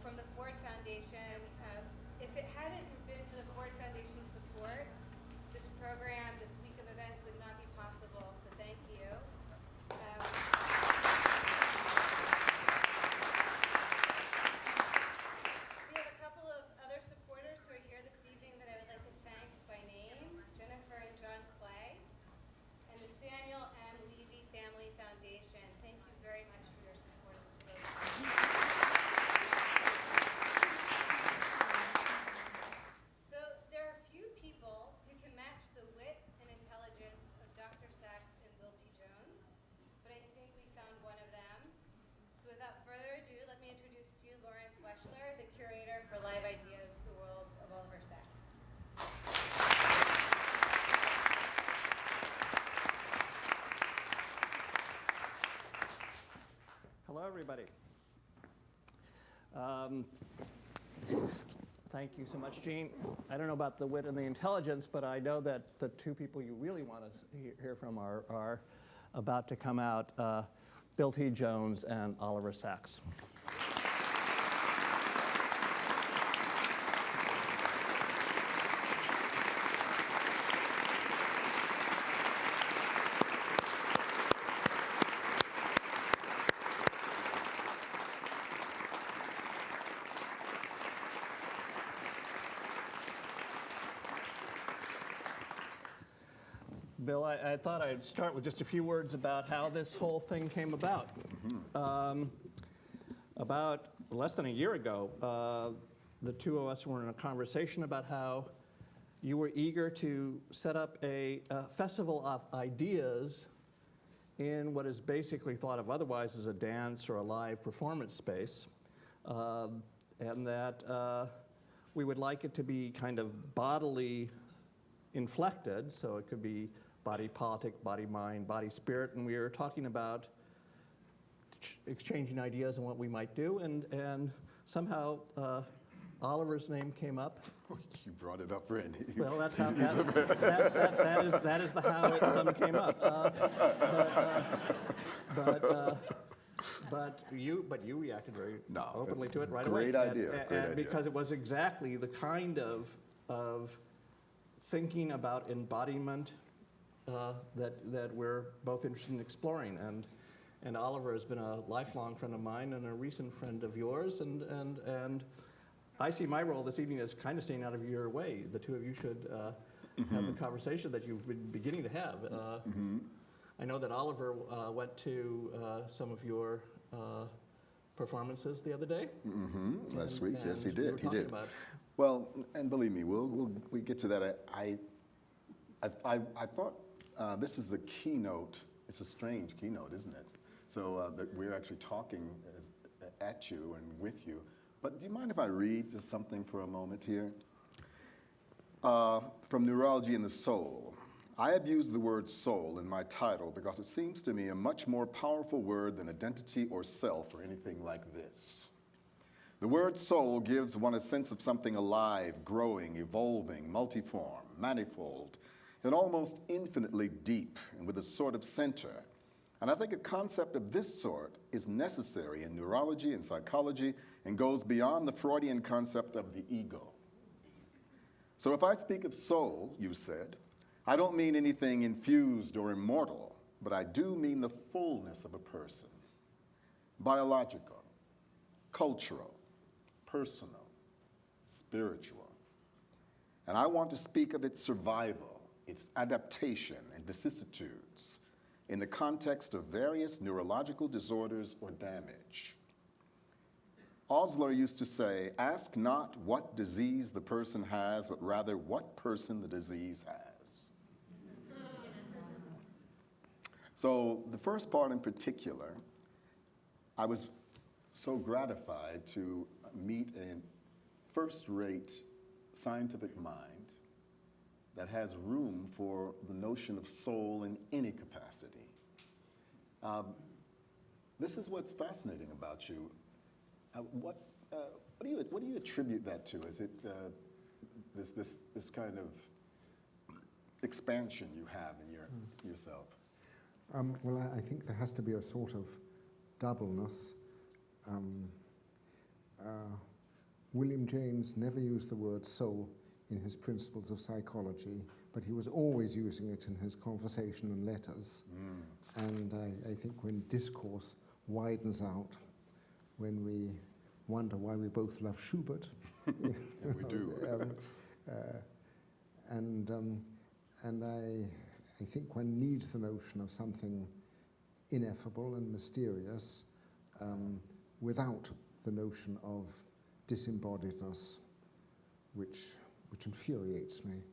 from the Ford Foundation. If it hadn't been for the Ford Foundation support, this program, this week of events would not be possible, so thank you. We have a couple of other supporters who are here this evening that I would like to thank by name, Jennifer and John Clay, and the Samuel M. Levy Family Foundation. Thank you very much for your support of this program. So there are few people who can match the wit and intelligence of Dr. Sachs and Will T. Jones, but I think we found one of them. So without further ado, let me introduce to you Lawrence Weschler, the curator for Live Ideas, the Worlds of Oliver Sacks. Hello, everybody. Thank you so much, Jean. I don't know about the wit and the intelligence, but I know that the two people you really want to hear from are about to come out, Bill T. Jones and Oliver Sacks. Bill, I thought I'd start with just a few words about how this whole thing came about. About less than a year ago, the two of us were in a conversation about how you were eager to set up a festival of ideas in what is basically thought of otherwise as a dance or a live performance space, and that we would like it to be kind of bodily inflected, so it could be body politic, body mind, body spirit, and we were talking about exchanging ideas on what we might do, and somehow Oliver's name came up. You brought it up, Randy. Well, that's how that is the how it came up. But you reacted very openly to it right away. Great idea. And because it was exactly the kind of thinking about embodiment that we're both interested in exploring. And Oliver has been a lifelong friend of mine and a recent friend of yours. And I see my role this evening as kind of staying out of your way. The two of you should have the conversation that you've been beginning to have. I know that Oliver went to some of your performances the other day. Last week, yes, he did. He did. Well, and believe me, we get to that. I thought this is the keynote. It's a strange keynote, isn't it? So that we're actually talking at you and with you. But do you mind if I read just something for a moment here? From Neurology and the Soul. I have used the word soul in my title because it seems to me a much more powerful word than identity or self or anything like this. The word soul gives one a sense of something alive, growing, evolving, multiform, manifold, and almost infinitely deep and with a sort of center. And I think a concept of this sort is necessary in neurology and psychology and goes beyond the Freudian concept of the ego. So if I speak of soul, you said, I don't mean anything infused or immortal, but I do mean the fullness of a person. Biological, cultural, personal, spiritual. And I want to speak of its survival, its adaptation and vicissitudes in the context of various neurological disorders or damage. Osler used to say, ask not what disease the person has, but rather what person the disease has. So the first part in particular, I was so gratified to meet a first-rate scientific mind that has room for the notion of soul in any capacity. This is what's fascinating about you. What do you attribute that to? Is it this kind of expansion you have in yourself? Well, I think there has to be a sort of doubleness. William James never used the word soul in his Principles of Psychology, but he was always using it in his conversation and letters. And I think when discourse widens out, when we wonder why we both love Schubert. And we do. And I think one needs the notion of something ineffable and mysterious without the notion of disembodiedness, which infuriates me.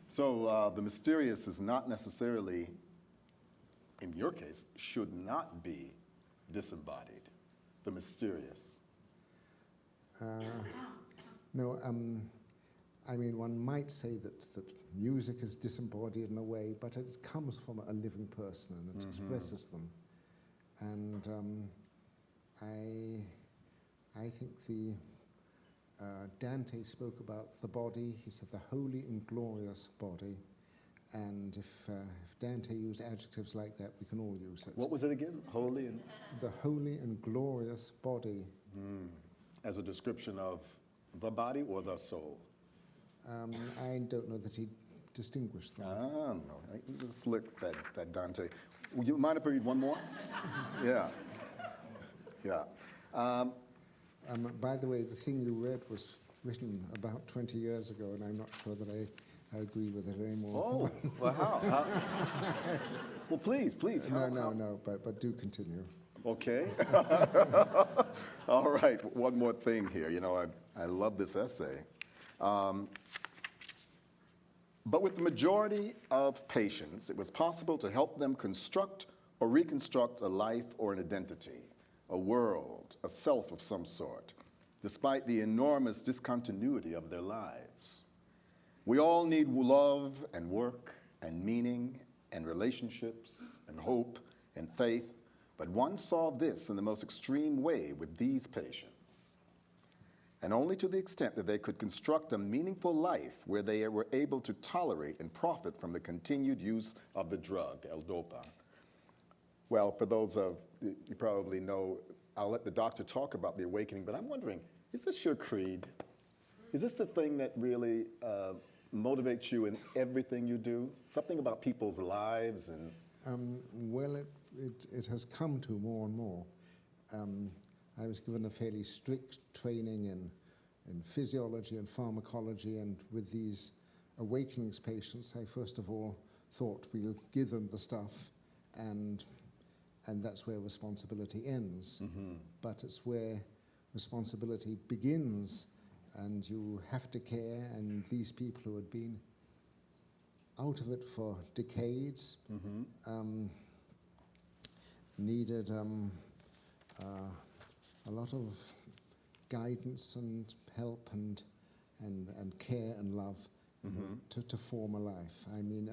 So the mysterious is not necessarily, in your case, should not be disembodied. The mysterious. No, I mean, one might say that music is disembodied in a way, but it comes from a living person and it expresses them. And I think Dante spoke about the body. He said the holy and glorious body. And if Dante used adjectives like that, we can all use it. What was it again? Holy and... The holy and glorious body. As a description of the body or the soul? I don't know that he distinguished them. No, just look that Dante. Would you mind if I read one more? Yeah. By the way, the thing you read was written about 20 years ago, and I'm not sure that I agree with it anymore. Oh, well, how? Well, please. No, but do continue. Okay. All right, one more thing here. You know, I love this essay. But with the majority of patients, it was possible to help them construct or reconstruct a life or an identity, a world, a self of some sort, despite the enormous discontinuity of their lives. We all need love and work and meaning and relationships and hope and faith, but one saw this in the most extreme way with these patients. And only to the extent that they could construct a meaningful life where they were able to tolerate and profit from the continued use of the drug, L-Dopa. Well, for those of you probably know, I'll let the doctor talk about the awakening, but I'm wondering, is this your creed? Is this the thing that really motivates you in everything you do? Something about people's lives and... Well, it has come to more and more. I was given a fairly strict training in physiology and pharmacology, and with these awakenings patients, I first of all thought we'll give them the stuff, and that's where responsibility ends. But it's where responsibility begins, and you have to care, and these people who had been out of it for decades needed a lot of guidance and help and care and love to form a life. I mean,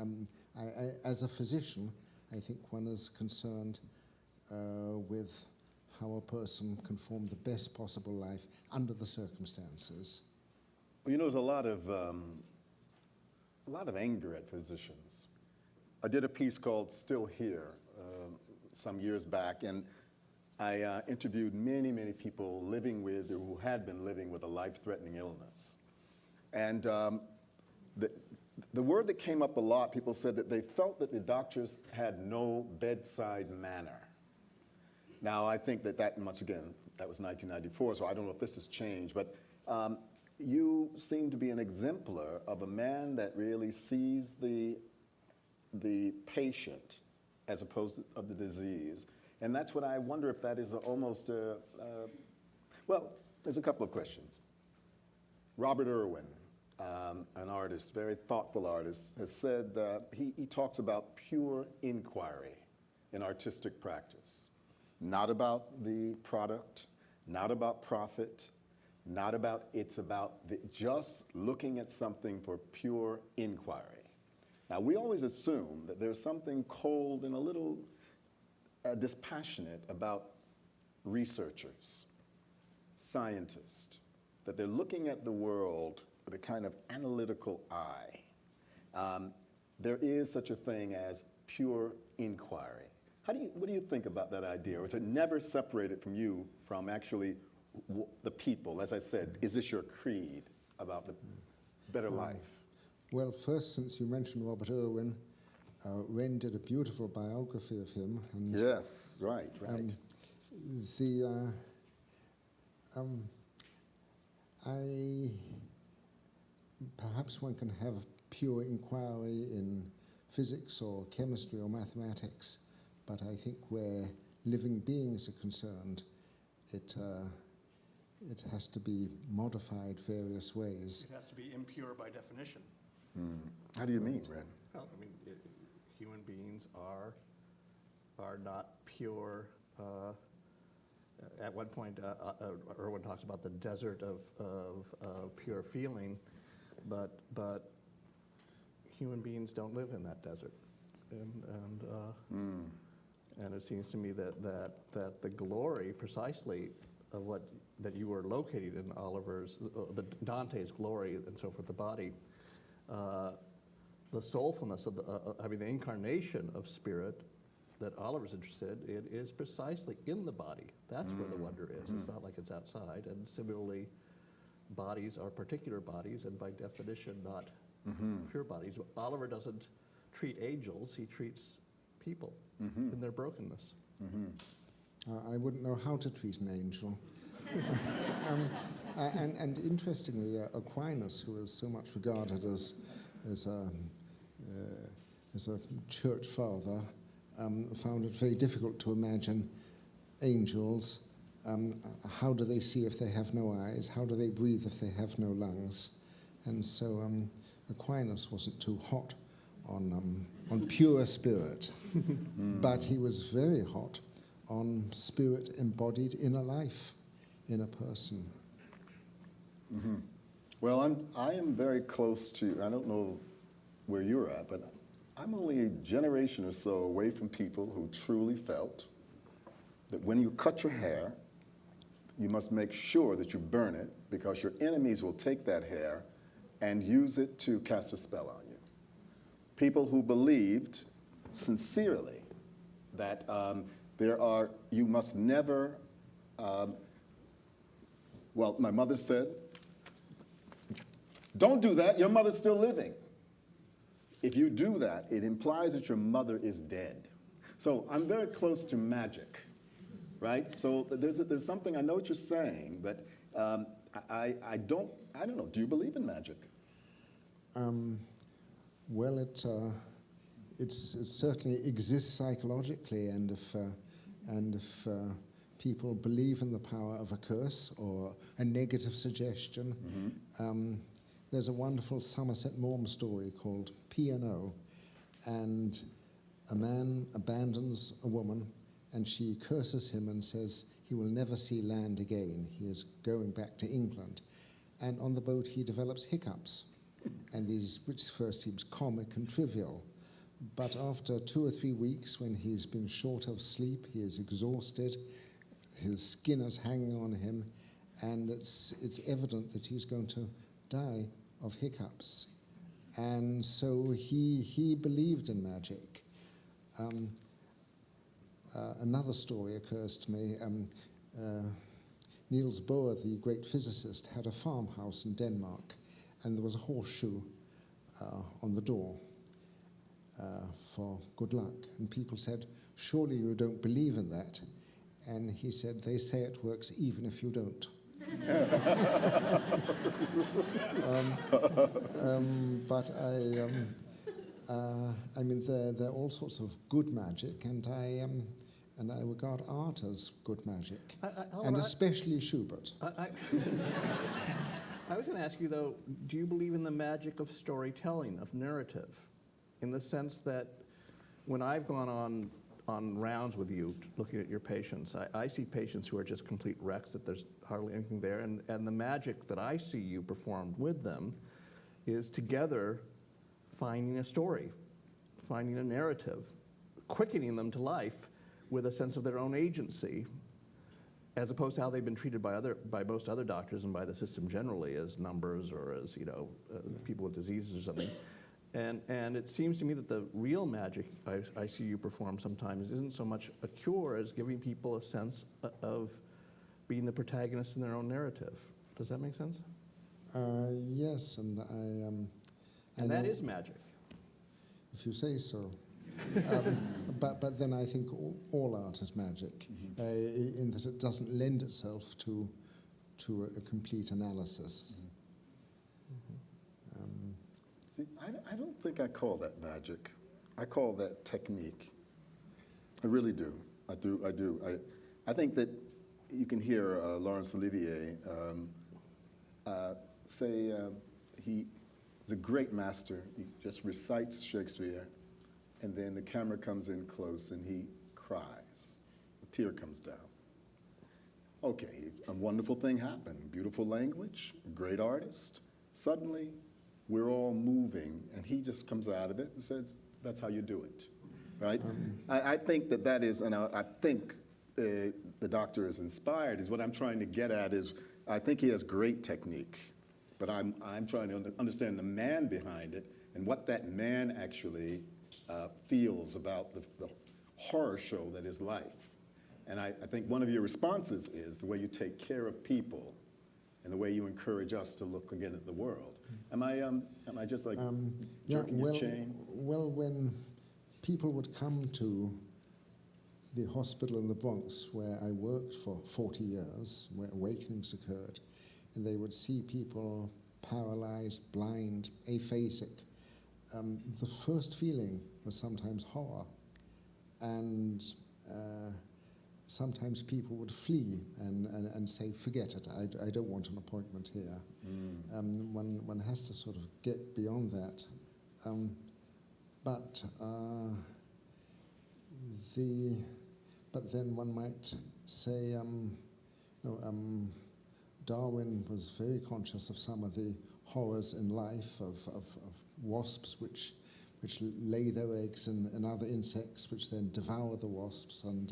I, as a physician, I think one is concerned with how a person can form the best possible life under the circumstances. Well, you know, there's a lot of anger at physicians. I did a piece called Still Here some years back, and I interviewed many people living with or who had been living with a life-threatening illness. And the word that came up a lot, people said that they felt that the doctors had no bedside manner. Now, I think that once again, that was 1994, so I don't know if this has changed, but you seem to be an exemplar of a man that really sees the patient as opposed to of the disease. And that's what I wonder if that is almost well, there's a couple of questions. Robert Irwin, an artist, very thoughtful artist, has said he talks about pure inquiry in artistic practice. Not about the product, not about profit, not about, it's about just looking at something for pure inquiry. Now, we always assume that there's something cold and a little dispassionate about researchers, scientists, that they're looking at the world with a kind of analytical eye. There is such a thing as pure inquiry. What do you think about that idea? Or is it never separated from you from actually the people? As I said, is this your creed about the better life? Well, first, since you mentioned Robert Irwin, Wren did a beautiful biography of him. And, Yes, right. Perhaps one can have pure inquiry in physics or chemistry or mathematics, but I think where living beings are concerned, it has to be modified various ways. It has to be impure by definition. How do you mean, Ren? Well, I mean, human beings are not pure. At one point, Irwin talks about the desert of pure feeling, but human beings don't live in that desert, and it seems to me that the glory, precisely, of what that you were located in Oliver's, the Dante's glory and so forth, the body. The soulfulness of the incarnation of spirit that Oliver's interested in is precisely in the body. That's where the wonder is. It's not like it's outside. And similarly, bodies are particular bodies, and by definition, not pure bodies. Oliver doesn't treat angels; he treats people in their brokenness. I wouldn't know how to treat an angel. And interestingly, Aquinas, who is so much regarded as a church father, found it very difficult to imagine angels. How do they see if they have no eyes? How do they breathe if they have no lungs? And so Aquinas wasn't too hot on pure spirit, but he was very hot on spirit embodied in a life, in a person. Well, I am very close to, I don't know where you're at, but I'm only a generation or so away from people who truly felt that when you cut your hair, you must make sure that you burn it, because your enemies will take that hair and use it to cast a spell on you. People who believed sincerely that you must never, well, my mother said, don't do that, your mother's still living. If you do that, it implies that your mother is dead. So I'm very close to magic, right? So there's something, I know what you're saying, but I don't know, do you believe in magic? Well, it certainly exists psychologically, and if people believe in the power of a curse or a negative suggestion, there's a wonderful Somerset Maugham story called P&O, and a man abandons a woman, and she curses him and says he will never see land again. He is going back to England. And on the boat he develops hiccups, and which first seems comic and trivial. But after 2 or 3 weeks, when he's been short of sleep, he is exhausted, his skin is hanging on him, and it's evident that he's going to die of hiccups. And so he believed in magic. Another story occurs to me. Niels Bohr, the great physicist, had a farmhouse in Denmark, and there was a horseshoe on the door for good luck. And people said, surely you don't believe in that? And he said, they say it works even if you don't. But I mean, there are all sorts of good magic, and I regard art as good magic, and especially Schubert. I was going to ask you, though, do you believe in the magic of storytelling, of narrative, in the sense that when I've gone on rounds with you, looking at your patients, I see patients who are just complete wrecks, that there's hardly anything there, and the magic that I see you perform with them is together finding a story, finding a narrative, quickening them to life with a sense of their own agency, as opposed to how they've been treated by most other doctors and by the system generally as numbers or as people with diseases or something. And it seems to me that the real magic I see you perform sometimes isn't so much a cure as giving people a sense of being the protagonist in their own narrative. Does that make sense? Yes, and I And that know- is magic. If you say so. But then I think all art is magic, in that it doesn't lend itself to a complete analysis. See, I don't think I call that magic. I call that technique. I really do. I do. I think that you can hear Laurence Olivier say he's a great master. He just recites Shakespeare, and then the camera comes in close and he cries. A tear comes down. Okay, a wonderful thing happened. Beautiful language, great artist. Suddenly, we're all moving, and he just comes out of it and says, that's how you do it, right? I think that is, and I think the doctor is inspired, is what I'm trying to get at is, I think he has great technique, but I'm trying to understand the man behind it and what that man actually feels about the horror show that is life. And I think one of your responses is the way you take care of people and the way you encourage us to look again at the world. Am I just like jerking your chain? Well, when people would come to the hospital in the Bronx where I worked for 40 years, where awakenings occurred, and they would see people paralyzed, blind, aphasic, the first feeling was sometimes horror. And sometimes people would flee and say, forget it, I don't want an appointment here. One has to sort of get beyond that. But then one might say, Darwin was very conscious of some of the horrors in life of wasps which lay their eggs in other insects, which then devour the wasps. And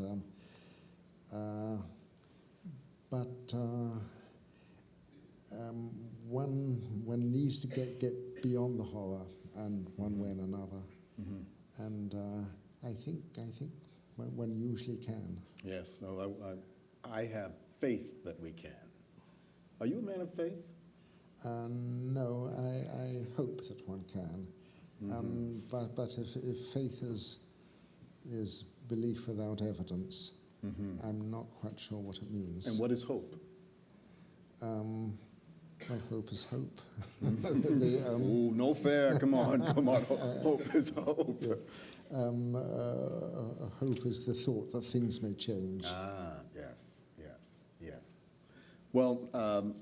one needs to get beyond the horror, and one way and another. And I think one usually can. Yes, no, I have faith that we can. Are you a man of faith? No, I hope that one can. But if faith is belief without evidence, I'm not quite sure what it means. And what is hope? Well, hope is hope. Oh, no fair. Come on. Hope is hope. Hope is the thought that things may change. Yes. Well,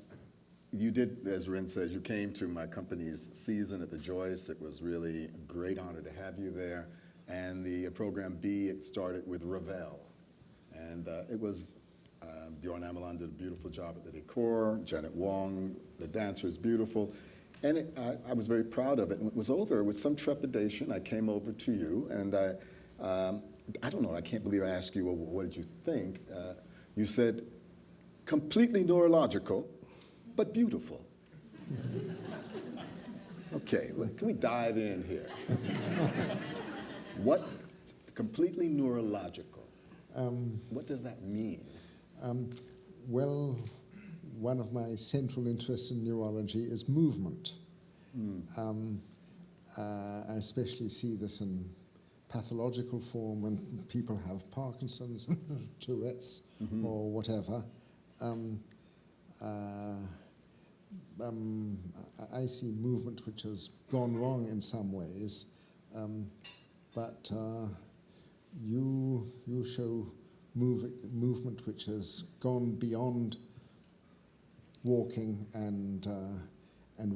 you did, as Ren says, you came to my company's season at the Joyce. It was really a great honor to have you there. And the program B, it started with Ravel. And it was, Bjorn Ameland did a beautiful job at the decor. Janet Wong, the dancer is beautiful. And I was very proud of it. When it was over, with some trepidation, I came over to you. And I don't know, I can't believe I asked you, well, what did you think? You said, completely neurological, but beautiful. Okay, can we dive in here? What, completely neurological, what does that mean? Well, one of my central interests in neurology is movement. I especially see this in pathological form when people have Parkinson's, Tourette's, or whatever. I see movement which has gone wrong in some ways, but you show movement which has gone beyond walking and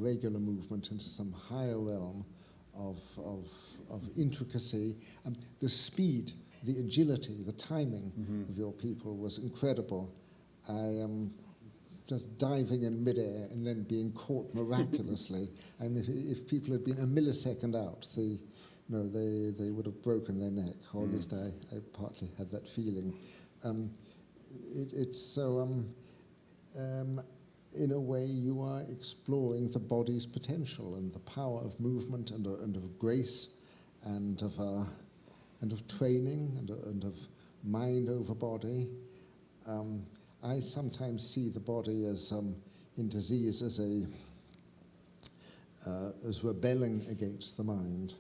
regular movement into some higher realm of intricacy. The speed, the agility, the timing of your people was incredible. I am just diving in midair and then being caught miraculously. I mean, if people had been a millisecond out, they would have broken their neck, or at least I partly had that feeling. It's so, in a way, you are exploring the body's potential and the power of movement and of grace and of training and of mind over body. I sometimes see the body as in disease as rebelling against the mind,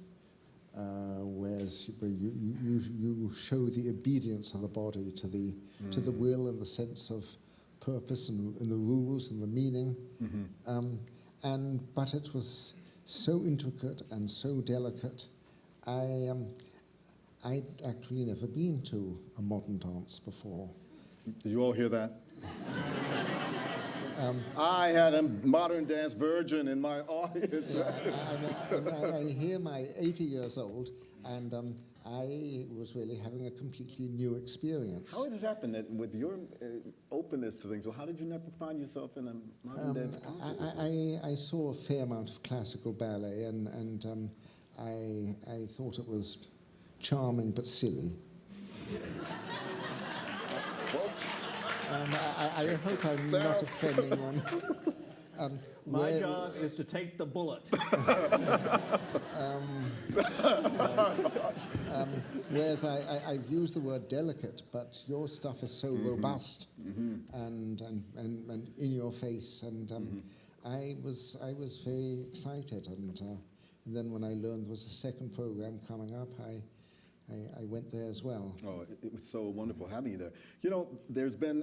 whereas you show the obedience of the body to the will and the sense of purpose and the rules and the meaning. But it was so intricate and so delicate. I'd actually never been to a modern dance before. Did you all hear that? I had a modern dance virgin in my audience. I'm here, my 80 years old, and I was really having a completely new experience. How did it happen that with your openness to things, well, how did you never find yourself in a modern dance concert? I saw a fair amount of classical ballet, and I thought it was charming but silly. I hope I'm not offending one. My job is to take the bullet. Whereas I've used the word delicate, but your stuff is so robust and in your face, and I was very excited, and then when I learned there was a second program coming up, I went there as well. Oh, it was so wonderful having you there. You know, there's been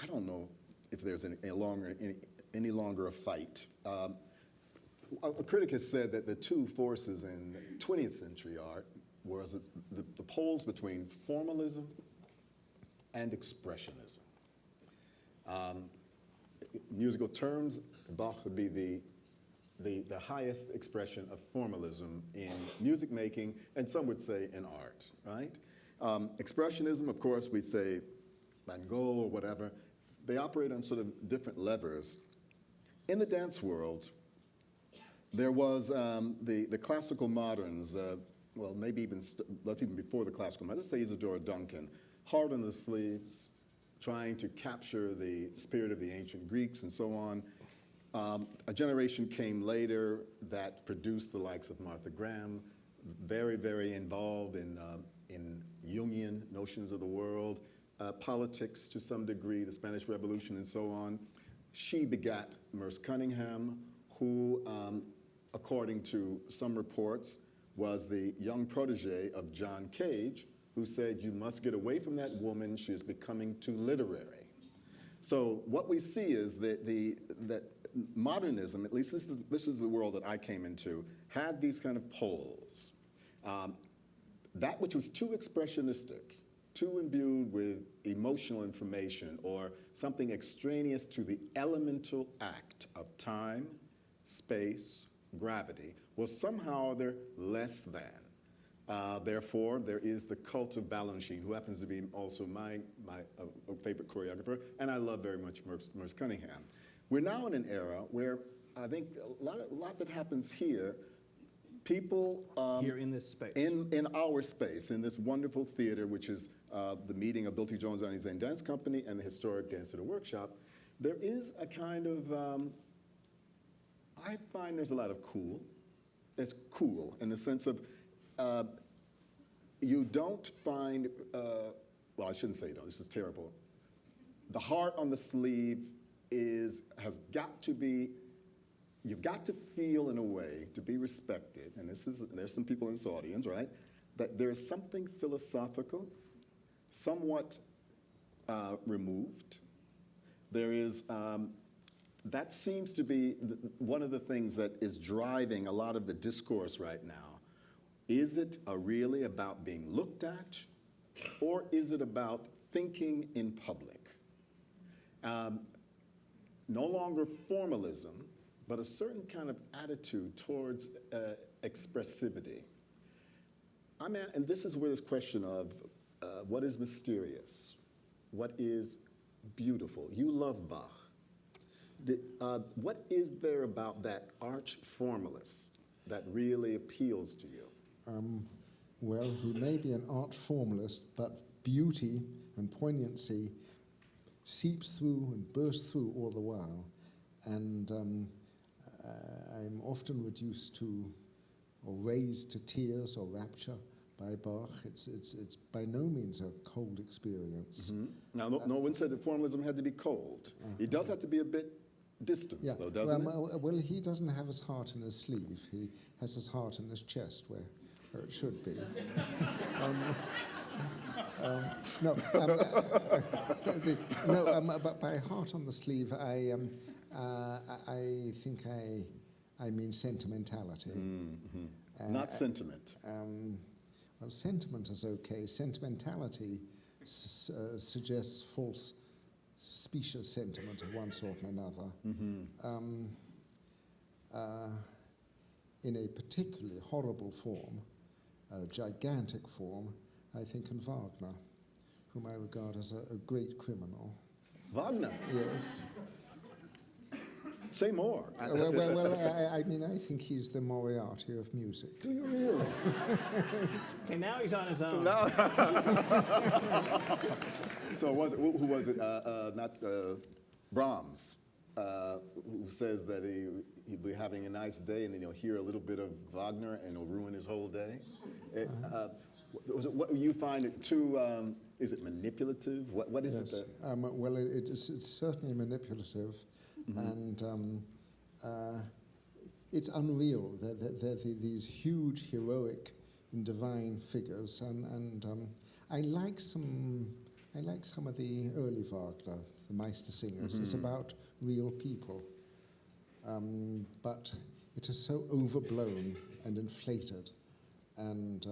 I don't know if there's any longer a fight. A critic has said that the two forces in 20th century art was the poles between formalism and expressionism. Musical terms, Bach would be the highest expression of formalism in music making, and some would say in art, right? Expressionism, of course, we'd say Van Gogh or whatever. They operate on sort of different levers. In the dance world, there was the classical moderns, well, maybe even, let's even before the classical moderns, let's say Isadora Duncan, hard on the sleeves, trying to capture the spirit of the ancient Greeks and so on. A generation came later that produced the likes of Martha Graham, very, very involved in Jungian notions of the world, politics to some degree, the Spanish Revolution and so on. She begat Merce Cunningham, who, according to some reports, was the young protege of John Cage, who said, you must get away from that woman, she is becoming too literary. So what we see is that modernism, at least this is the world that I came into, had these kind of poles. That which was too expressionistic, too imbued with emotional information or something extraneous to the elemental act of time, space, gravity, was somehow they're less than. Therefore, there is the cult of Balanchine, who happens to be also my favorite choreographer, and I love very much Merce Cunningham. We're now in an era where I think a lot that happens here, people Here in this space. in our space, in this wonderful theater, which is the meeting of Bill T. Jones and his Zane Dance Company and the Historic Dance Theater Workshop, there is a kind of, I find there's a lot of cool. It's cool in the sense of, you don't find, well, I shouldn't say you don't, this is terrible. The heart on the sleeve has got to be, you've got to feel in a way to be respected, and there's some people in this audience, right, that there's something philosophical, somewhat removed. There is, that seems to be one of the things that is driving a lot of the discourse right now. Is it really about being looked at, or is it about thinking in public? No longer formalism, but a certain kind of attitude towards expressivity. And this is where this question of what is mysterious, what is beautiful. You love Bach. What is there about that arch formalist that really appeals to you? Well, he may be an art formalist, but beauty and poignancy seeps through and bursts through all the while. And I'm often reduced to, or raised to tears or rapture by Bach. It's by no means a cold experience. Now, no one said that formalism had to be cold. It does have to be a bit distant, though, doesn't it? Well, he doesn't have his heart in his sleeve. He has his heart in his chest, where it should be. But by heart on the sleeve, I think I mean sentimentality. Not sentiment. Well, sentiment is okay. Sentimentality suggests false, specious sentiment of one sort and another. In a particularly horrible form, a gigantic form, I think in Wagner, whom I regard as a great criminal. Wagner? Yes. Say more. I mean, I think he's the Moriarty of music. Do you really? Okay, now he's on his own. No. So who was it? Not Brahms, who says that he'll be having a nice day and then he'll hear a little bit of Wagner and it'll ruin his whole day. What you find it too? Is it manipulative? What is yes. it? Well, it's certainly manipulative, and it's unreal. They're these huge, heroic, and divine figures, and I like some of the early Wagner, the Meister singers. It's about real people, but it is so overblown and inflated, and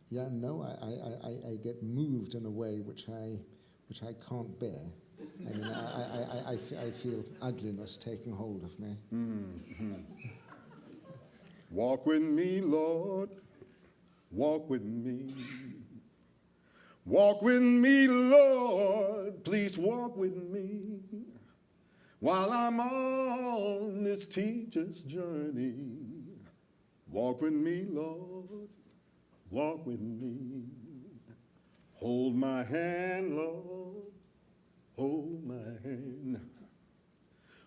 yeah, no, I get moved in a way which I can't bear. I mean, I feel ugliness taking hold of me. Walk with me, Lord. Walk with me. Walk with me, Lord. Please walk with me while I'm on this teacher's journey. Walk with me, Lord. Walk with me. Hold my hand, Lord. Hold my hand.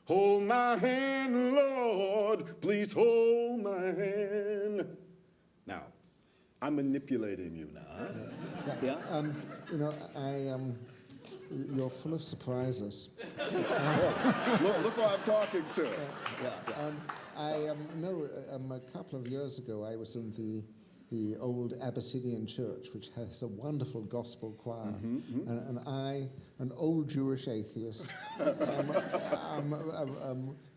Hold my hand, Lord. Please hold my hand. Now, I'm manipulating you now. Huh? Yeah. You know, you're full of surprises. Look who I'm talking to. A couple of years ago, I was in the old Abyssinian church, which has a wonderful gospel choir, and I, an old Jewish atheist,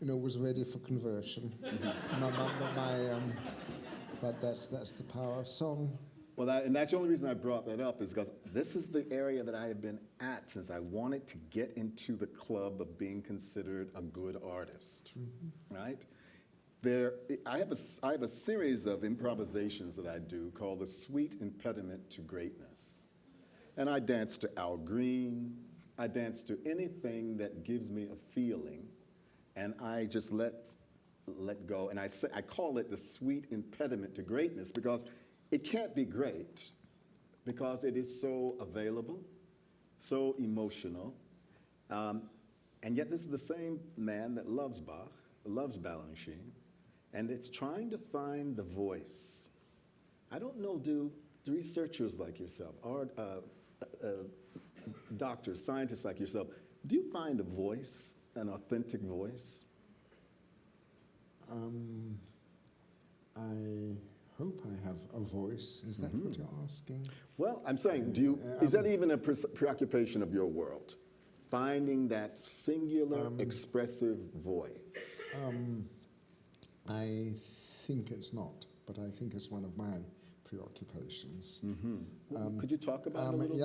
was ready for conversion. But that's the power of song. Well, and that's the only reason I brought that up is because this is the area that I have been at since I wanted to get into the club of being considered a good artist, right? I have a series of improvisations that I do called The Sweet Impediment to Greatness. And I dance to Al Green. I dance to anything that gives me a feeling, and I just let go. And I call it the sweet impediment to greatness because it can't be great because it is so available, so emotional. And yet this is the same man that loves Bach, loves Balanchine, and it's trying to find the voice. I don't know, do researchers like yourself, or doctors, scientists like yourself, do you find a voice, an authentic voice? I hope I have a voice. Is that what you're asking? Well, I'm saying, is that even a preoccupation of your world? Finding that singular, expressive voice? I think it's not, but I think it's one of my preoccupations. Could you talk about it a little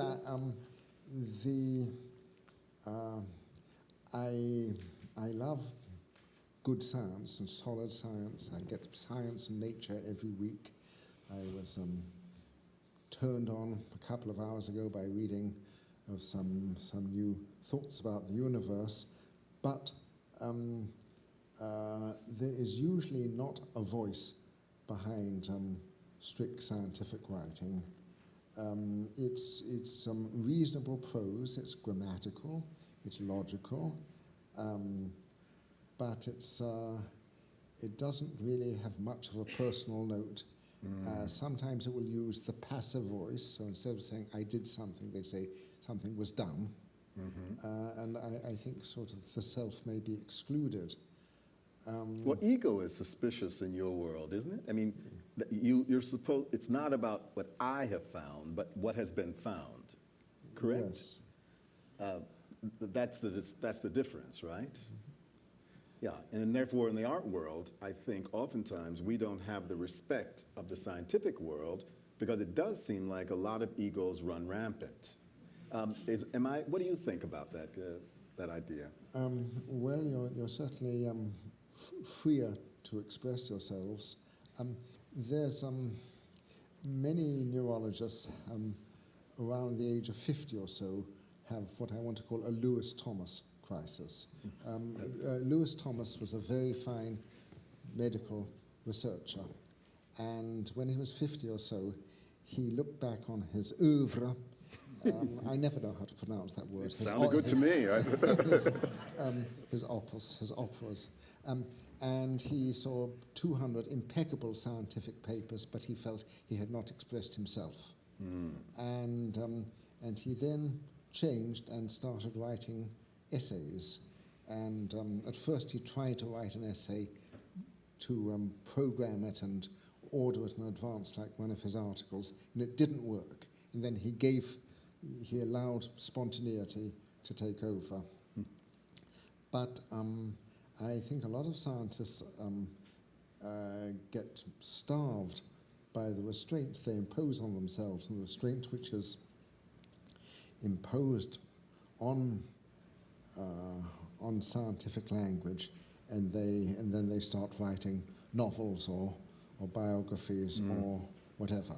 bit? I love good science and solid science. I get Science and Nature every week. I was turned on a couple of hours ago by reading of some new thoughts about the universe, but there is usually not a voice behind strict scientific writing. It's some reasonable prose, it's grammatical, it's logical, but it doesn't really have much of a personal note, Sometimes it will use the passive voice, so instead of saying I did something, they say something was done. And I think sort of the self may be excluded. Well, ego is suspicious in your world, isn't it? I mean, you're supposed, it's not about what I have found, but what has been found, correct? Yes. That's the difference, right? Yeah, and therefore in the art world, I think oftentimes we don't have the respect of the scientific world because it does seem like a lot of egos run rampant. What do you think about that idea? Well, you're certainly freer to express yourselves. There's many neurologists around the age of 50 or so have what I want to call a Lewis Thomas crisis. Lewis Thomas was a very fine medical researcher, and when he was 50 or so, he looked back on his oeuvre. I never know how to pronounce that word. It sounded good to me. His operas. And he saw 200 impeccable scientific papers, but he felt he had not expressed himself. And he then changed and started writing essays. And at first he tried to write an essay to program it and order it in advance like one of his articles, and it didn't work. And then he allowed spontaneity to take over. But I think a lot of scientists get starved by the restraint they impose on themselves, and the restraint which is imposed on scientific language, and then they start writing novels or biographies or whatever.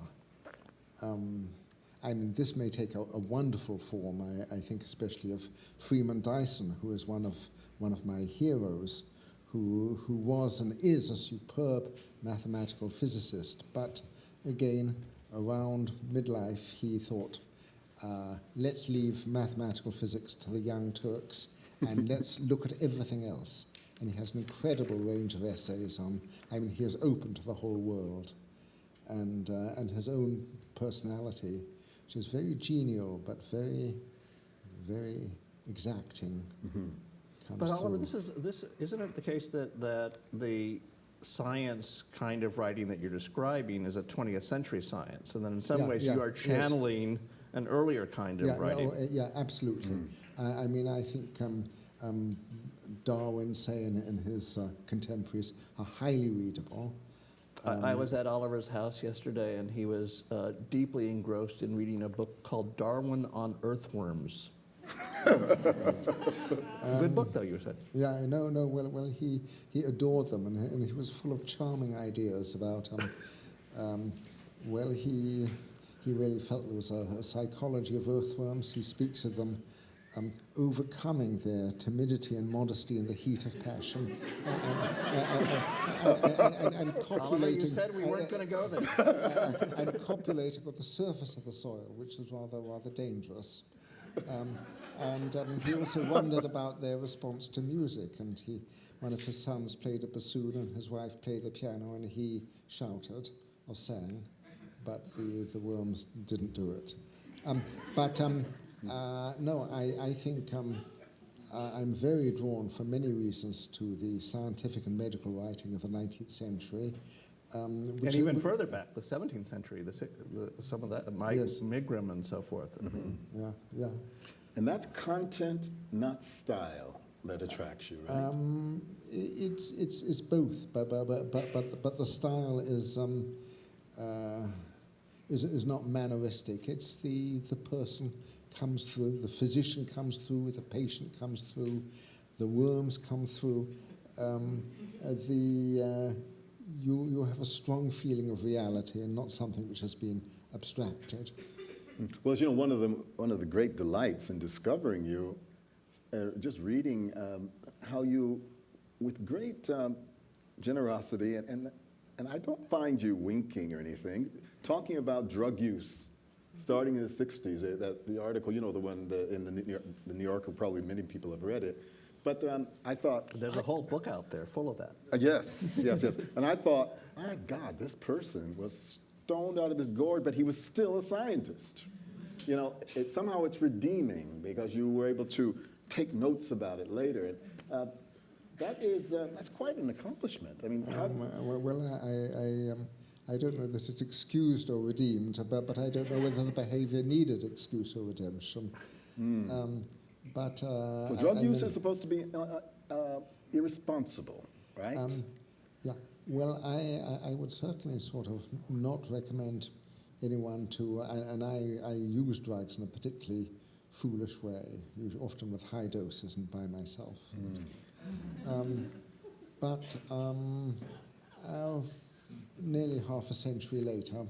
I mean, this may take a wonderful form. I think especially of Freeman Dyson, who is one of my heroes, who was and is a superb mathematical physicist. But again, around midlife, he thought, let's leave mathematical physics to the young Turks, and let's look at everything else. And he has an incredible range of essays on. I mean, he is open to the whole world, and his own personality, which is very genial but very, very exacting. But Oliver, isn't it the case that the science kind of writing that you're describing is a 20th century science, and then in some ways you are channeling an earlier kind of writing? Yeah, absolutely. I mean, I think Darwin, say, and his contemporaries are highly readable. I was at Oliver's house yesterday, and he was deeply engrossed in reading a book called Darwin on Earthworms. Good book, though, you said. Yeah, no. Well, he adored them, and he was full of charming ideas about. Well, he really felt there was a psychology of earthworms. He speaks of them overcoming their timidity and modesty in the heat of passion, and copulating. Oliver, you said we weren't going to go there. And copulating with the surface of the soil, which is rather dangerous. And he also wondered about their response to music. And one of his sons played a bassoon, and his wife played the piano, and he shouted or sang, but the worms didn't do it. No, I think I'm very drawn for many reasons to the scientific and medical writing of the 19th century. And even further back, the 17th century, some of that, Migrum and so forth. Yeah. And that's content, not style, that attracts you, right? It's both, but the style is not manneristic. It's the person comes through, the physician comes through, the patient comes through, the worms come through. You have a strong feeling of reality and not something which has been abstracted. Well, as you know, one of the great delights in discovering you, just reading how you, with great generosity, and I don't find you winking or anything, talking about drug use, starting in the 60s. The article, you know, the one in the New Yorker, probably many people have read it. But I thought... There's a whole book out there full of that. Yes. And I thought my God, this person was stoned out of his gourd, but he was still a scientist. You know, somehow it's redeeming because you were able to take notes about it later. And, that's quite an accomplishment. I mean, I don't know that it excused or redeemed, but I don't know whether the behavior needed excuse or redemption. well, drug use is supposed to be irresponsible, right? Yeah. Well, I would certainly sort of not recommend anyone to, and I use drugs in a particularly foolish way, often with high doses and by myself. But nearly half a century later,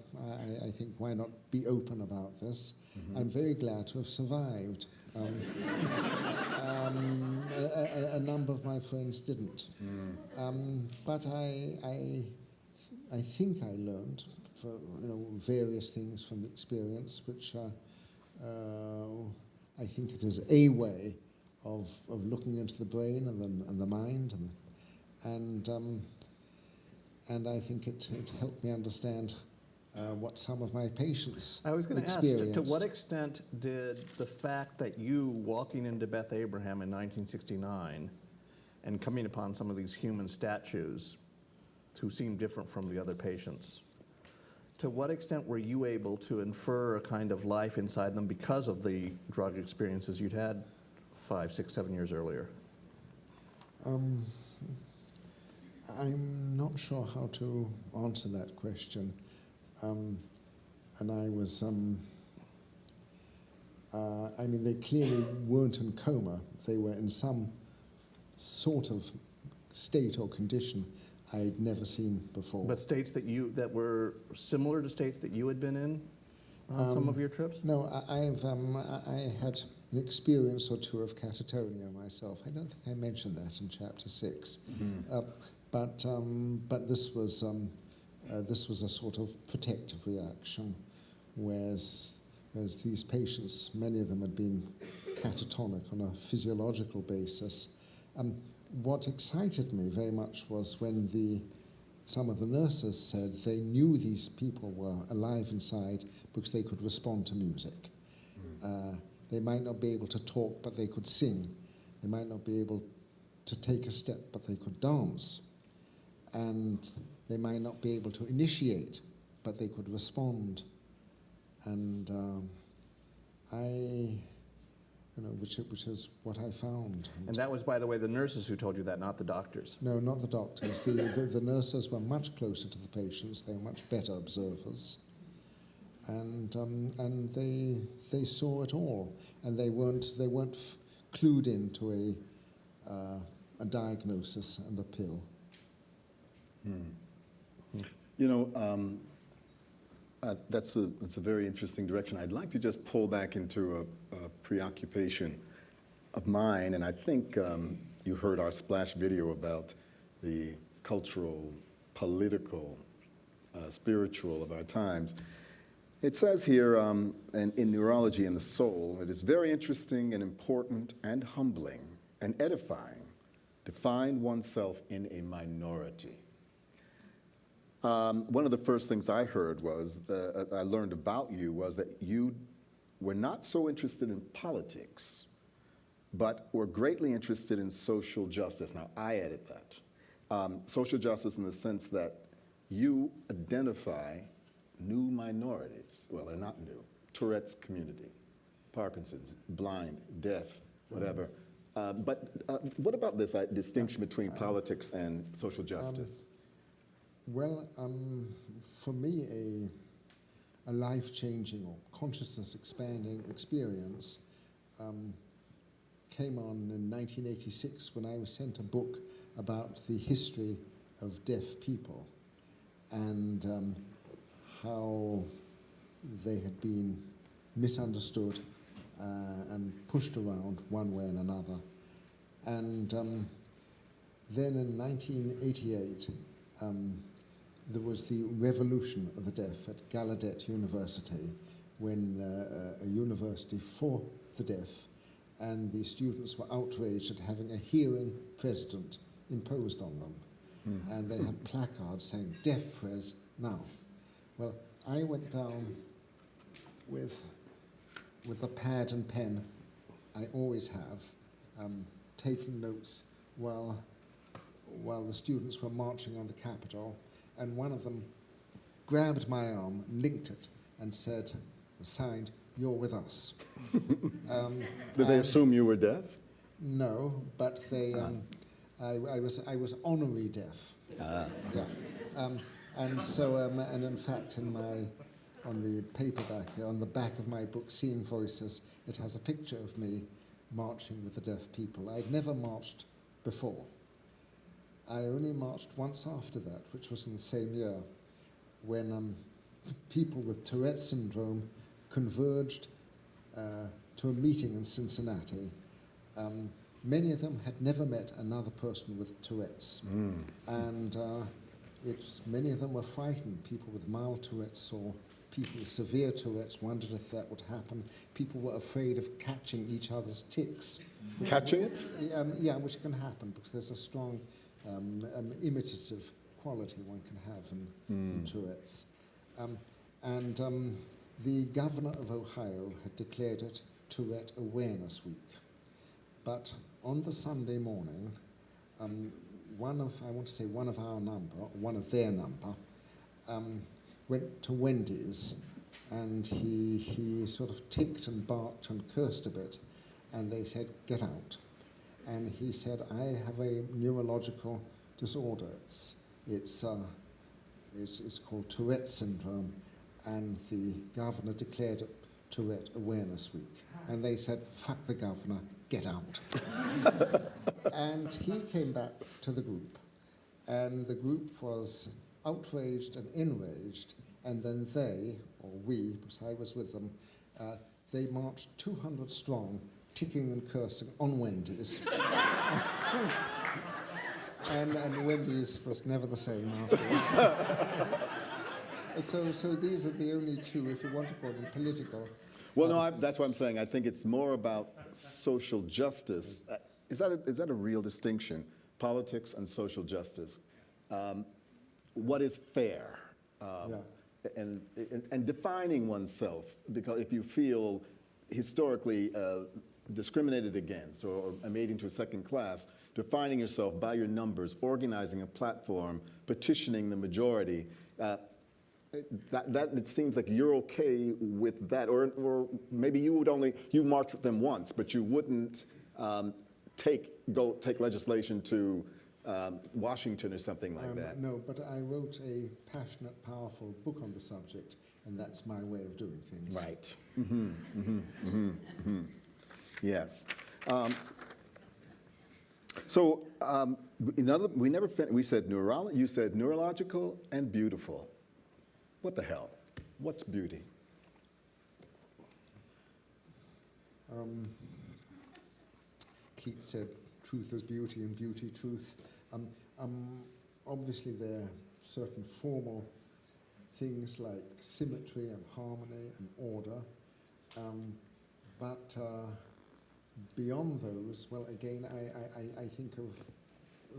I think why not be open about this? I'm very glad to have survived. A number of my friends didn't. But I think I learned various things from the experience, which I think it is a way of looking into the brain and the mind, and I think it helped me understand what some of my patients I was going to ask, to what extent did the fact that you walking into Beth Abraham in 1969 and coming upon some of these human statues who seemed different from the other patients, to what extent were you able to infer a kind of life inside them because of the drug experiences you'd had 5, 6, 7 years earlier? I'm not sure how to answer that question. And I was, I mean, they clearly weren't in coma. They were in some sort of state or condition I'd never seen before. But states that were similar to states that you had been in on some of your trips? No, I had an experience or two of catatonia myself. I don't think I mentioned that in chapter 6. But this was a sort of protective reaction, whereas these patients, many of them had been catatonic on a physiological basis. What excited me very much was when some of the nurses said they knew these people were alive inside because they could respond to music. They might not be able to talk, but they could sing. They might not be able to take a step, but they could dance. And they might not be able to initiate, but they could respond. And which is what I found. And that was, by the way, the nurses who told you that, not the doctors. No, not the doctors. The nurses were much closer to the patients. They were much better observers. And they saw it all. And they weren't clued into a diagnosis and a pill. You know, that's a very interesting direction. I'd like to just pull back into a preoccupation of mine, and I think you heard our splash video about the cultural, political, spiritual of our times. It says here in Neurology and the Soul, it is very interesting and important and humbling and edifying to find oneself in a minority. One of the first things I heard I learned about you was that you were not so interested in politics, but were greatly interested in social justice. Now, I added that. Social justice in the sense that you identify new minorities. Well, they're not new. Tourette's community, Parkinson's, blind, deaf, whatever. But what about this distinction between politics and social justice? Well, for me, a life-changing or consciousness-expanding experience came on in 1986 when I was sent a book about the history of deaf people and how they had been misunderstood and pushed around one way and another. And then in 1988, there was the revolution of the deaf at Gallaudet University, when a university for the deaf, and the students were outraged at having a hearing president imposed on them. and they had placards saying, "Deaf prayers now." Well, I went down with a pad and pen, I always have, taking notes while the students were marching on the Capitol, and one of them grabbed my arm, linked it, and said, signed, "You're with us." Did they assume you were deaf? No, but they, I was honorary deaf. Ah. Yeah. And so, and in fact, on the paperback, on the back of my book, Seeing Voices, it has a picture of me marching with the deaf people. I'd never marched before. I only marched once after that, which was in the same year, when people with Tourette's syndrome converged to a meeting in Cincinnati. Many of them had never met another person with Tourette's, and many of them were frightened. People with mild Tourette's or people with severe Tourette's wondered if that would happen. People were afraid of catching each other's tics. Catching it? Yeah, which can happen because there's a strong imitative quality one can have in Tourette's. The governor of Ohio had declared it Tourette Awareness Week. But on the Sunday morning, one of their number, went to Wendy's, and he sort of ticked and barked and cursed a bit, and they said, "Get out." And he said, "I have a neurological disorder. It's called Tourette's syndrome," and the governor declared it Tourette Awareness Week. And they said, "Fuck the governor, get out." And he came back to the group, and the group was outraged and enraged, and then they, or we, because I was with them, they marched 200 strong, ticking and cursing on Wendy's. and Wendy's was never the same afterwards. So these are the only two, if you want to call them political. Well, no, that's what I'm saying. I think it's more about social justice. Is that a real distinction? Politics and social justice. What is fair? And defining oneself, because if you feel historically discriminated against or made into a second class, defining yourself by your numbers, organizing a platform, petitioning the majority, that it seems like you're okay with that, or maybe you march with them once, but you wouldn't take legislation to Washington or something like that. No, but I wrote a passionate, powerful book on the subject, and that's my way of doing things. Right. Yes. So we said you said neurological and beautiful. What the hell? What's beauty? Keats said, "Truth is beauty and beauty truth." Obviously, there are certain formal things like symmetry and harmony and order, but beyond those, well, again, I think of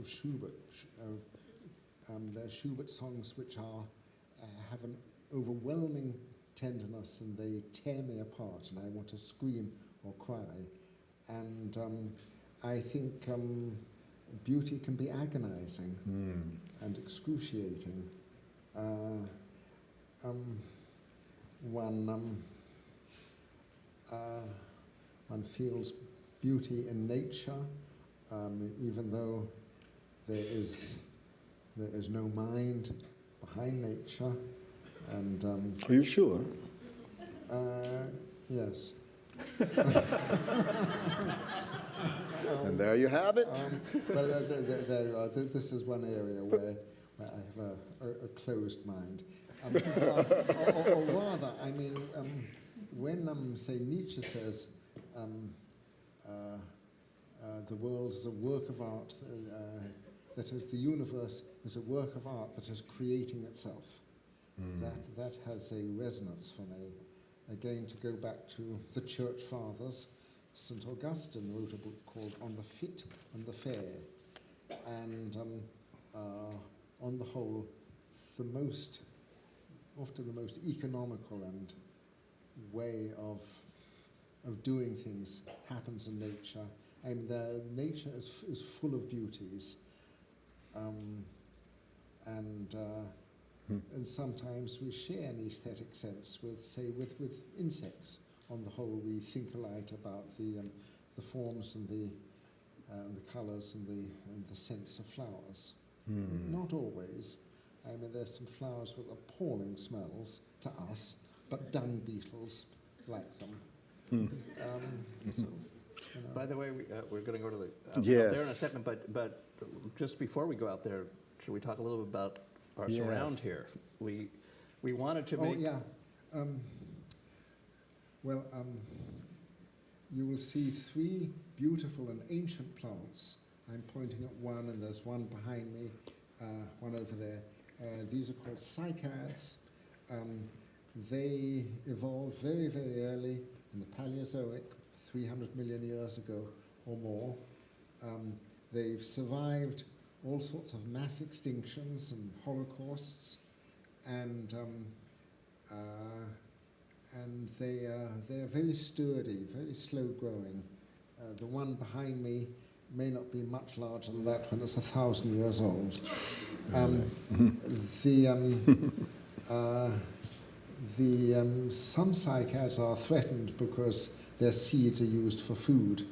Schubert. There are Schubert songs which have an overwhelming tenderness, and they tear me apart, and I want to scream or cry. And I think beauty can be agonizing and excruciating. One feels beauty in nature, even though there is no mind behind nature. And are you sure? Yes. And there you have it. Well, there you are. This is one area where I have a closed mind. Or rather, I mean, when, say, Nietzsche says the world is a work of art, that is, the universe is a work of art that is creating itself. That has a resonance for me. Again, to go back to the Church Fathers, St. Augustine wrote a book called On the Fit and the Fair. And on the whole, often the most economical and way of doing things happens in nature. And nature is full of beauties. And sometimes we share an aesthetic sense with, say, with insects. On the whole, we think alike about the forms and the colours and the scents of flowers. Not always. I mean, there's some flowers with appalling smells to us, but dung beetles like them. So, you know. By the way, we're going to go to the Yes. out there in a second, but just before we go out there, should we talk a little bit about our surround here? We wanted to make... Oh, yeah. You will see three beautiful and ancient plants. I'm pointing at one, and there's one behind me, one over there. These are called cycads. They evolved very, very early in the Paleozoic, 300 million years ago or more. They've survived all sorts of mass extinctions and holocausts, and they are very sturdy, very slow growing. The one behind me may not be much larger than that when it's 1,000 years old. Some cycads are threatened because their seeds are used for food.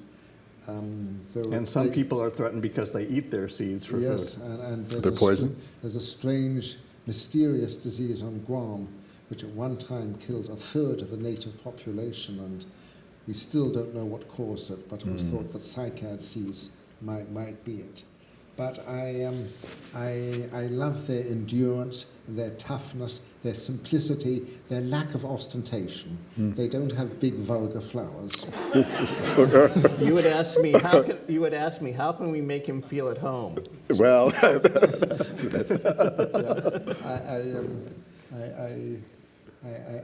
And some people are threatened because they eat their seeds for yes, food. and They're poison? There's a strange, mysterious disease on Guam, which at one time killed a third of the native population, and we still don't know what caused it, but it was thought that cycad seeds might be it. But I love their endurance, their toughness, their simplicity, their lack of ostentation. They don't have big, vulgar flowers. You would ask me, how can we make him feel at home? Well,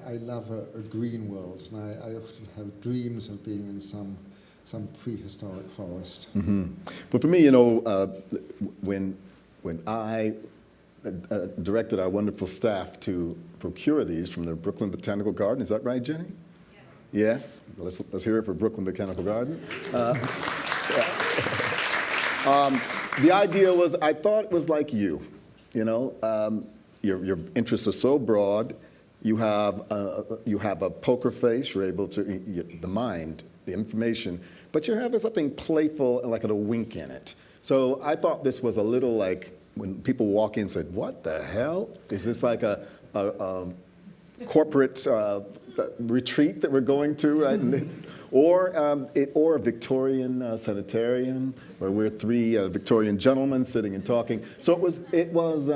I love a green world, and I often have dreams of being in some prehistoric forest. but for me, you know, when I directed our wonderful staff to procure these from the Brooklyn Botanical Garden, is that right, Jenny? Yes. Let's hear it for Brooklyn Botanical Garden. The idea was, I thought it was like you know, your interests are so broad. You have a poker face. You're able to the mind, the information, but you have something playful and like a wink in it. So I thought this was a little like when people walk in and said, "What the hell? Is this like a corporate retreat that we're going to?" Right? Or a Victorian sanitarium, where we're three Victorian gentlemen sitting and talking. So it was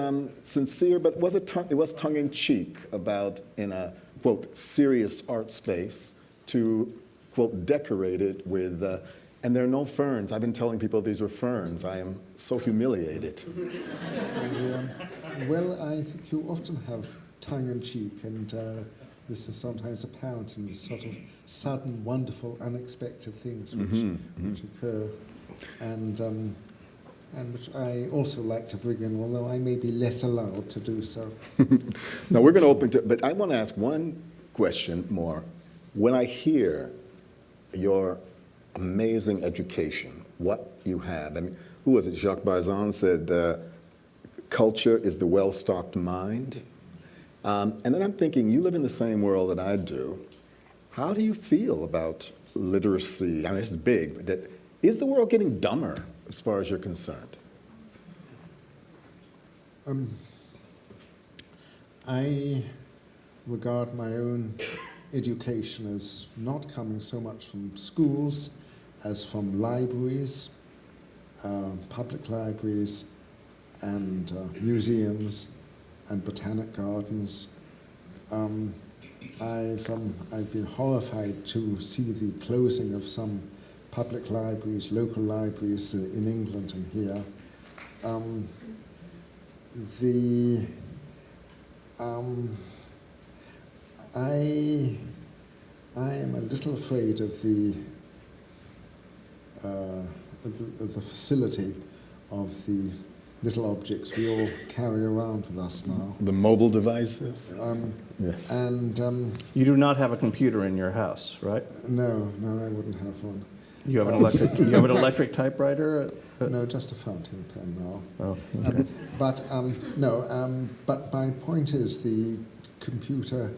sincere, but it was tongue in cheek about, in a quote serious art space, to quote decorate it with. And there are no ferns. I've been telling people these were ferns. I am so humiliated. Well, I think you often have tongue in cheek, and this is sometimes apparent in the sort of sudden, wonderful, unexpected things which occur, and which I also like to bring in, although I may be less allowed to do so. Now we're going to open to, but I want to ask one question more. When I hear your amazing education, what you have, I mean, who was it? Jacques Barzon said, "Culture is the well-stocked mind." And then I'm thinking, you live in the same world that I do. How do you feel about literacy? I mean, it's big, but is the world getting dumber as far as you're concerned? I regard my own education as not coming so much from schools as from libraries, public libraries, and museums, and botanic gardens. I've been horrified to see the closing of some public libraries, local libraries in England and here. I am a little afraid of the facility of the little objects we all carry around with us now. The mobile devices? Yes. And You do not have a computer in your house, right? no, I wouldn't have one. You have an electric, you have an electric typewriter? No, just a fountain pen now. Oh, okay. But my point is the computer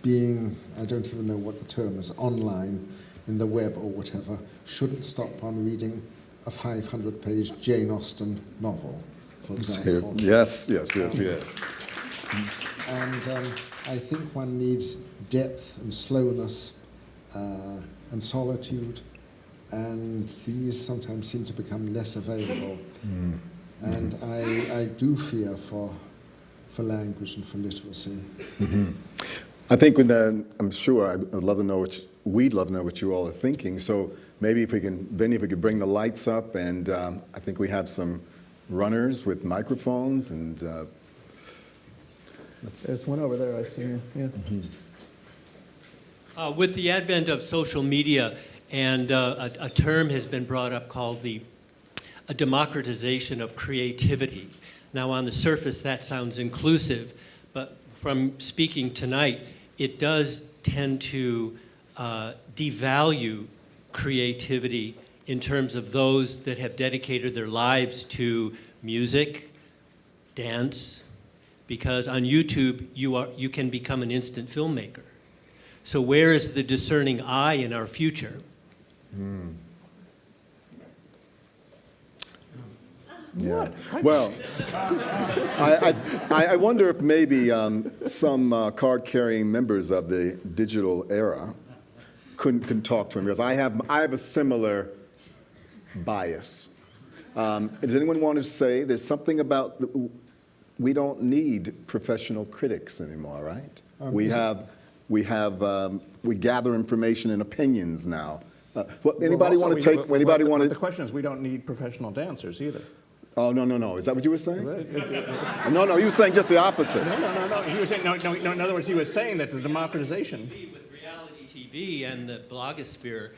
being, I don't even know what the term is, online, in the web or whatever, shouldn't stop one reading a 500-page Jane Austen novel, for example. Yes. And I think one needs depth and slowness and solitude, and these sometimes seem to become less available. And I do fear for language and for literacy. I think I'm sure I'd love to know we'd love to know what you all are thinking. So maybe Benny, if we could bring the lights up, and I think we have some runners with microphones, and There's one over there, I see. Yeah. With the advent of social media, and a term has been brought up called a democratization of creativity. Now, on the surface, that sounds inclusive, but from speaking tonight, it does tend to devalue creativity in terms of those that have dedicated their lives to music, dance, because on YouTube, you can become an instant filmmaker. So where is the discerning eye in our future? yeah. Well, I wonder if maybe some card-carrying members of the digital era can talk to him, because I have a similar bias. Does anyone want to say there's something about we don't need professional critics anymore, right? We gather information and opinions now. Anybody want to take? Anybody want to? The question is, we don't need professional dancers either. Oh, no. Is that what you were saying? No, you were saying just the opposite. No. He was saying, no, in other words, he was saying that the democratization. With reality TV and the blogosphere,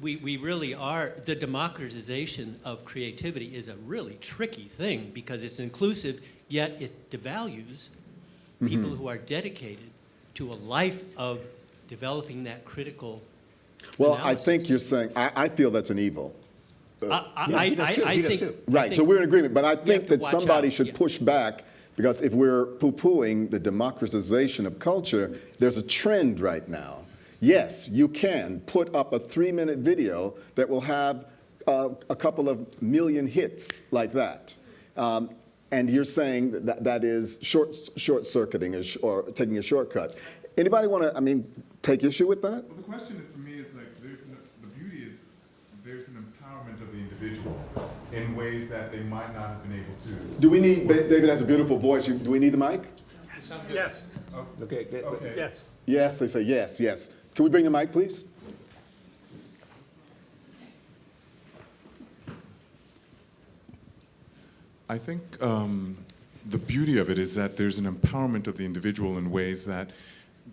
we really are, the democratization of creativity is a really tricky thing because it's inclusive, yet it devalues people who are dedicated to a life of developing that critical Well, analysis. I think you're saying, I feel that's an evil. I think... Right, so we're in agreement, but I think to that watch somebody out, should yeah. push back, because if we're poo-pooing the democratization of culture, there's a trend right now. Yes, you can put up a 3-minute video that will have a couple of million hits like that. And you're saying that is short-circuiting or taking a shortcut. Anybody want to, take issue with that? Well, the question is, for me, is like the beauty is there's an empowerment of the individual in ways that they might not have been able to. Do we need, David has a beautiful voice, do we need the mic? Yes. Okay. Yes. Yes, they say yes. Can we bring the mic, please? I think the beauty of it is that there's an empowerment of the individual in ways that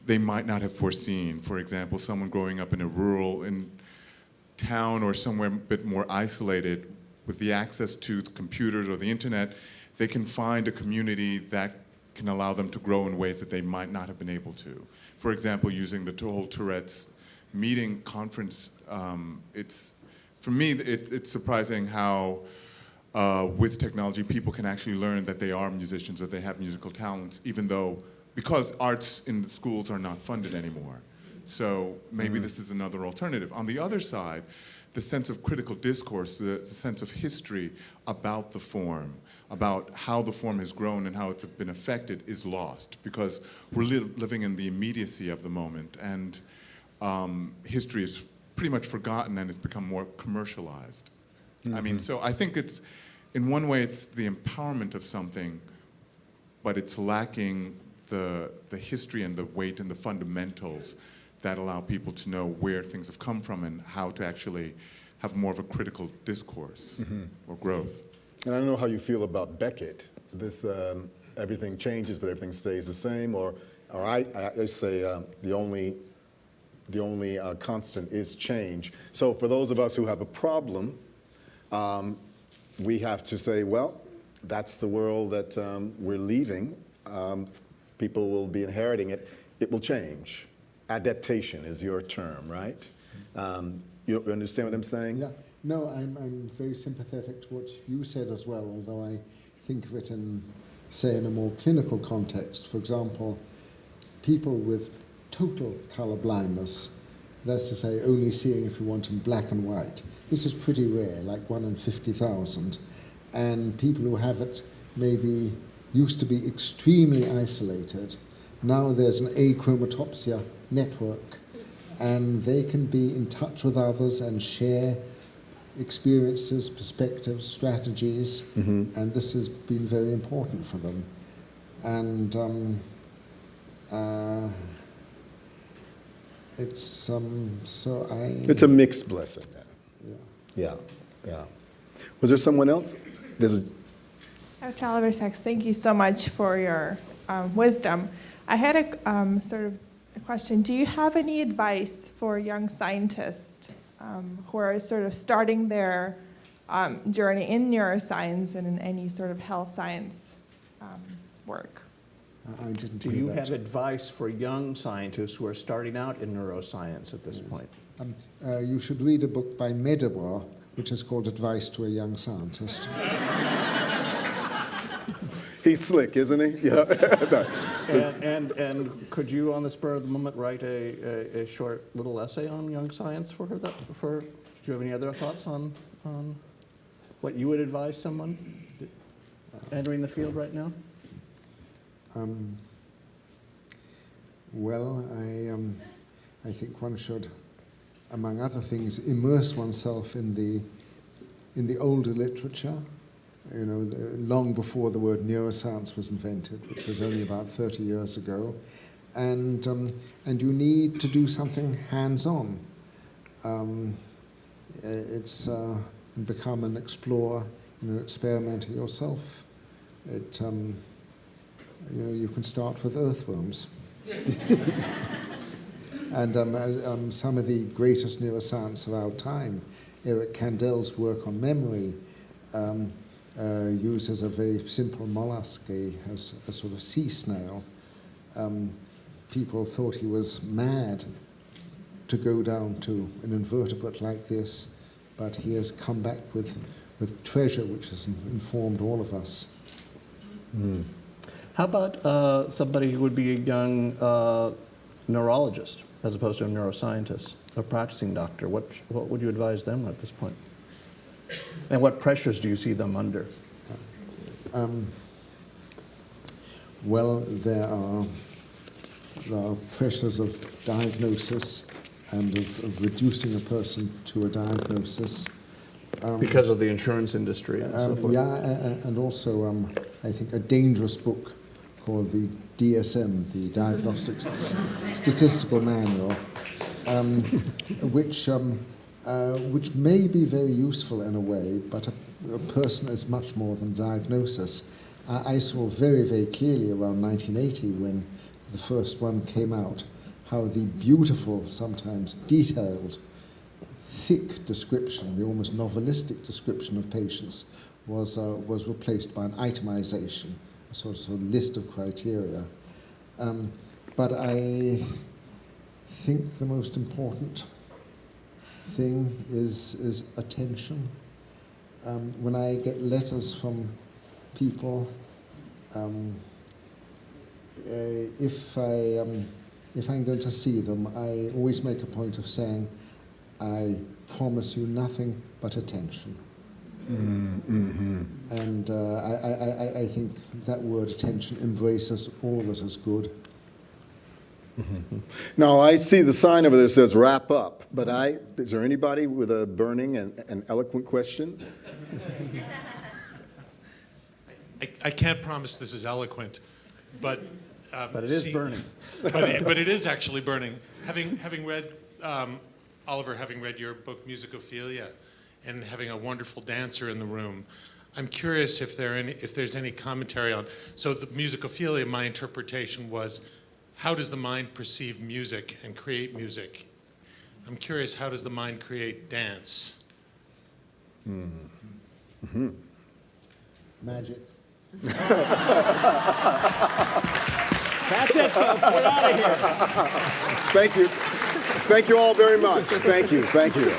they might not have foreseen. For example, someone growing up in a rural town or somewhere a bit more isolated, with the access to the computers or the internet, they can find a community that can allow them to grow in ways that they might not have been able to. For example, using the whole Tourette's meeting conference, for me, it's surprising how with technology, people can actually learn that they are musicians or they have musical talents, even though, because arts in the schools are not funded anymore. So maybe this is another alternative. On the other side, the sense of critical discourse, the sense of history about the form, about how the form has grown and how it's been affected is lost, because we're living in the immediacy of the moment, and history is pretty much forgotten and it's become more commercialized. So I think it's, in one way, it's the empowerment of something, but it's lacking the history and the weight and the fundamentals that allow people to know where things have come from and how to actually have more of a critical discourse or growth. And I don't know how you feel about Beckett. This everything changes, but everything stays the same, or I say the only constant is change. So for those of us who have a problem we have to say, well, that's the world that we're leaving. People will be inheriting it. It will change. Adaptation is your term, right? You understand what I'm saying? Yeah. No, I'm very sympathetic to what you said as well, although I think of it in, say, in a more clinical context. For example, people with total colour blindness, that's to say only seeing, if you want, in black and white. This is pretty rare, like 1 in 50,000. And people who have it maybe used to be extremely isolated. Now there's an achromatopsia network, and they can be in touch with others and share experiences, perspectives, strategies, and this has been very important for them. And it's It's a mixed blessing. Yeah. Yeah. Was there someone else? Dr. Oliver Sacks, thank you so much for your wisdom. I had a sort of a question. Do you have any advice for young scientists who are sort of starting their journey in neuroscience and in any sort of health science work? I didn't Do hear you that. have advice for young scientists who are starting out in neuroscience at this point? You should read a book by Medawar, which is called Advice to a Young Scientist. He's slick, isn't he? Yeah. And could you, on the spur of the moment, write a short little essay on young science for her? Do you have any other thoughts on what you would advise someone entering the field right now? Well, I think one should, among other things, immerse oneself in the older literature. You know, long before the word neuroscience was invented, which was only about 30 years ago, and you need to do something hands-on. It's become an explorer, an experimenter yourself. You can start with earthworms. And some of the greatest neuroscience of our time, Eric Kandel's work on memory, uses a very simple mollusk, a sort of sea snail. People thought he was mad to go down to an invertebrate like this, but he has come back with treasure which has informed all of us. How about somebody who would be a young neurologist as opposed to a neuroscientist, a practicing doctor? What would you advise them at this point? And what pressures do you see them under? Well, there are pressures of diagnosis and of reducing a person to a diagnosis. Because of the insurance industry and so forth? Yeah, and also I think a dangerous book called the DSM, the Diagnostic Statistical Manual, which may be very useful in a way, but a person is much more than diagnosis. I saw very, very clearly around 1980 when the first one came out, how the beautiful, sometimes detailed, thick description, the almost novelistic description of patients was replaced by an itemization, a sort of list of criteria. But I think the most important thing is attention. When I get letters from people, if I'm going to see them, I always make a point of saying, I promise you nothing but attention. And I think that word attention embraces all that is good. Now, I see the sign over there that says wrap up, but is there anybody with a burning and eloquent question? I can't promise this is eloquent, but But it is burning. But it is actually burning. Having read Oliver, having read your book Musicophilia, and having a wonderful dancer in the room, I'm curious if there's any commentary on. So the Musicophilia, my interpretation was, how does the mind perceive music and create music? I'm curious, how does the mind create dance? Magic. That's it, folks. We're out of here. Thank you. Thank you all very much. Thank you. Thank you.